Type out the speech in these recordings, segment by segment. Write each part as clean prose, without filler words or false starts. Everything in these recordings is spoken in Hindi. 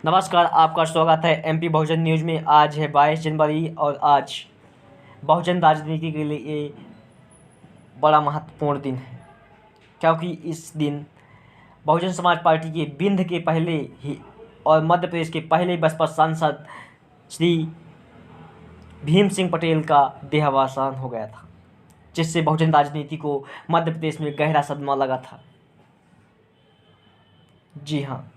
नमस्कार, आपका स्वागत है एमपी बहुजन न्यूज़ में। आज है 22 जनवरी और आज बहुजन राजनीति के लिए ये बड़ा महत्वपूर्ण दिन है, क्योंकि इस दिन बहुजन समाज पार्टी के बिंद के पहले ही और मध्य प्रदेश के पहले बसपा सांसद श्री भीम सिंह पटेल का देहावसान हो गया था, जिससे बहुजन राजनीति को मध्य प्रदेश में गहरा सदमा लगा था। जी हाँ,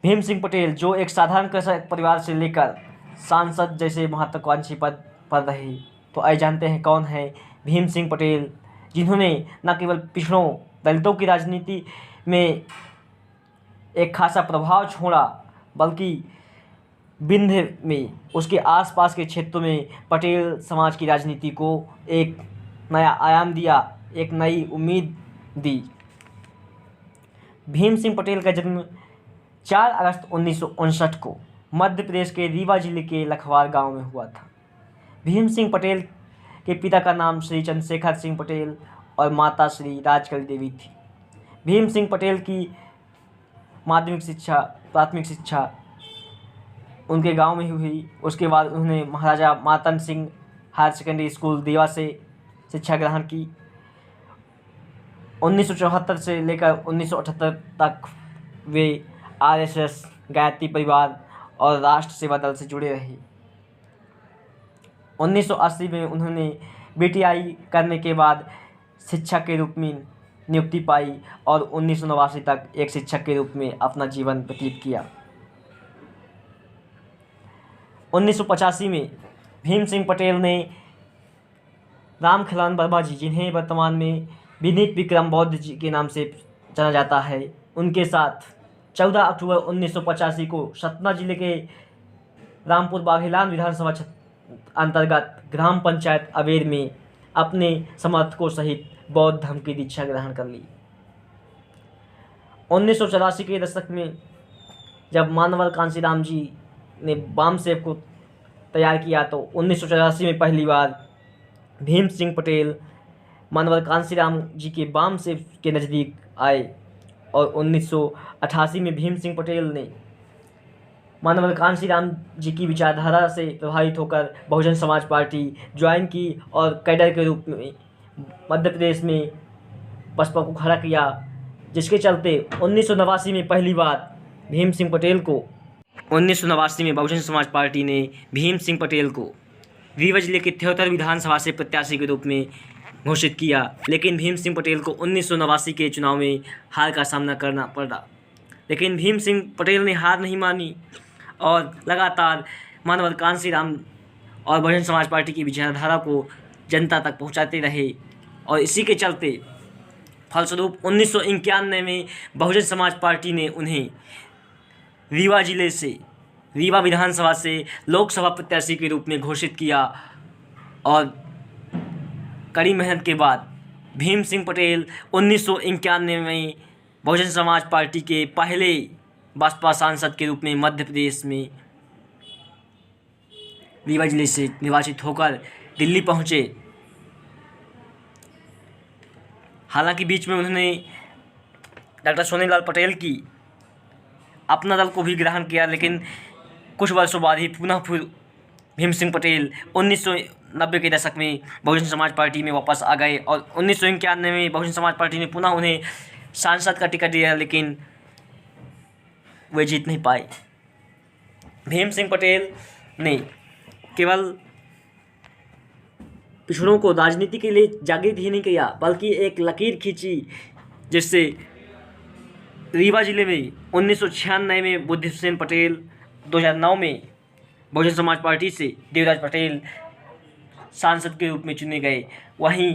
भीम सिंह पटेल जो एक साधारण कृषक परिवार से लेकर सांसद जैसे महत्वाकांक्षी पद पर रहे, तो आइए जानते हैं कौन है भीम सिंह पटेल, जिन्होंने न केवल पिछड़ों दलितों की राजनीति में एक खासा प्रभाव छोड़ा, बल्कि विंध्य में उसके आसपास के क्षेत्रों में पटेल समाज की राजनीति को एक नया आयाम दिया, एक नई उम्मीद दी। भीम सिंह पटेल का जन्म 4 अगस्त 1959 को मध्य प्रदेश के रीवा जिले के लखवार गांव में हुआ था। भीम सिंह पटेल के पिता का नाम श्री चंद्रशेखर सिंह पटेल और माता श्री राजकली देवी थी। भीम सिंह पटेल की प्राथमिक शिक्षा उनके गांव में ही हुई। उसके बाद उन्होंने महाराजा मातन सिंह हायर सेकेंडरी स्कूल देवा से शिक्षा ग्रहण की। 1974 से लेकर 1978 तक वे आरएसएस, गायत्री परिवार और राष्ट्र सेवा दल से जुड़े रहे। 1980 में उन्होंने बीटीआई करने के बाद शिक्षक के रूप में नियुक्ति पाई और 1989 तक एक शिक्षक के रूप में अपना जीवन व्यतीत किया। 1985 में भीम सिंह पटेल ने रामखिलान वर्मा जी, जिन्हें वर्तमान में विनीत विक्रम बौद्ध जी के नाम से जाना जाता है, उनके साथ 14 अक्टूबर 1985 को सतना जिले के रामपुर बाघेलान विधानसभा अंतर्गत ग्राम पंचायत अवेर में अपने समर्थकों सहित बौद्ध धर्म की दीक्षा ग्रहण कर ली। 1984 के दशक में जब मानवर कांशीराम जी ने वाम सेव को तैयार किया, तो 1984 में पहली बार भीम सिंह पटेल मानवर कांशीराम जी के वाम सेव के नज़दीक आए और 1988 में भीम सिंह पटेल ने मानवर कांशीराम जी की विचारधारा से प्रभावित होकर बहुजन समाज पार्टी ज्वाइन की और कैडर के रूप में मध्य प्रदेश में बसपा को खड़ा किया, जिसके चलते 1989 में पहली बार भीम सिंह पटेल को 1989 में बहुजन समाज पार्टी ने भीम सिंह पटेल को रीवा जिले के 73 विधानसभा से प्रत्याशी के रूप में घोषित किया। लेकिन भीम सिंह पटेल को 1989 के चुनाव में हार का सामना करना पड़ा। लेकिन भीम सिंह पटेल ने हार नहीं मानी और लगातार मानवर कांशीराम और बहुजन समाज पार्टी की विचारधारा को जनता तक पहुंचाते रहे और इसी के चलते फलस्वरूप 1991 में बहुजन समाज पार्टी ने उन्हें रीवा जिले से, रीवा विधानसभा से लोकसभा प्रत्याशी के रूप में घोषित किया और कड़ी मेहनत के बाद भीम सिंह पटेल 1991 में बहुजन समाज पार्टी के पहले बसपा सांसद के रूप में मध्य प्रदेश में रीवा जिले से निर्वाचित होकर दिल्ली पहुंचे। हालांकि बीच में उन्होंने डॉक्टर सोनीलाल पटेल की अपना दल को भी ग्रहण किया, लेकिन कुछ वर्षों बाद ही पुनः भीम सिंह पटेल 1990 के दशक में बहुजन समाज पार्टी में वापस आ गए और 1991 में बहुजन समाज पार्टी ने पुनः उन्हें सांसद का टिकट दिया, लेकिन वे जीत नहीं पाए। भीम सिंह पटेल ने केवल पिछड़ों को राजनीति के लिए जागृत ही नहीं किया, बल्कि एक लकीर खींची, जिससे रीवा जिले में 1996 में बुद्धिसेन पटेल, 2009 में बहुजन समाज पार्टी से देवराज पटेल सांसद के रूप में चुने गए। वहीं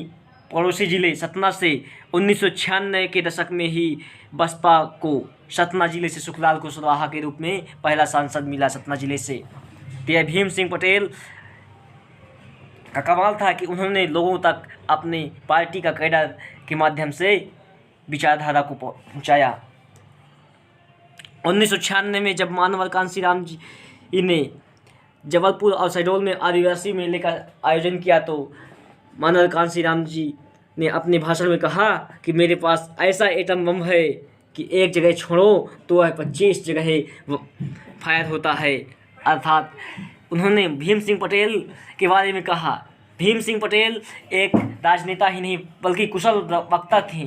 पड़ोसी जिले सतना से 1996 के दशक में ही बसपा को सतना जिले से सुखलाल कुशवाहा के रूप में पहला सांसद मिला सतना जिले से। तो भीम सिंह पटेल का कमाल था कि उन्होंने लोगों तक अपनी पार्टी का कैडर के माध्यम से विचारधारा को पहुँचाया। 1996 में जब मानवर कांशीराम जी ने जबलपुर और शहडोल में आदिवासी मेले का आयोजन किया, तो मानवर कांशीराम जी ने अपने भाषण में कहा कि मेरे पास ऐसा एटम बम है कि एक जगह छोड़ो तो वह 25 जगह फायर होता है। अर्थात उन्होंने भीम सिंह पटेल के बारे में कहा, भीम सिंह पटेल एक राजनेता ही नहीं बल्कि कुशल वक्ता थे।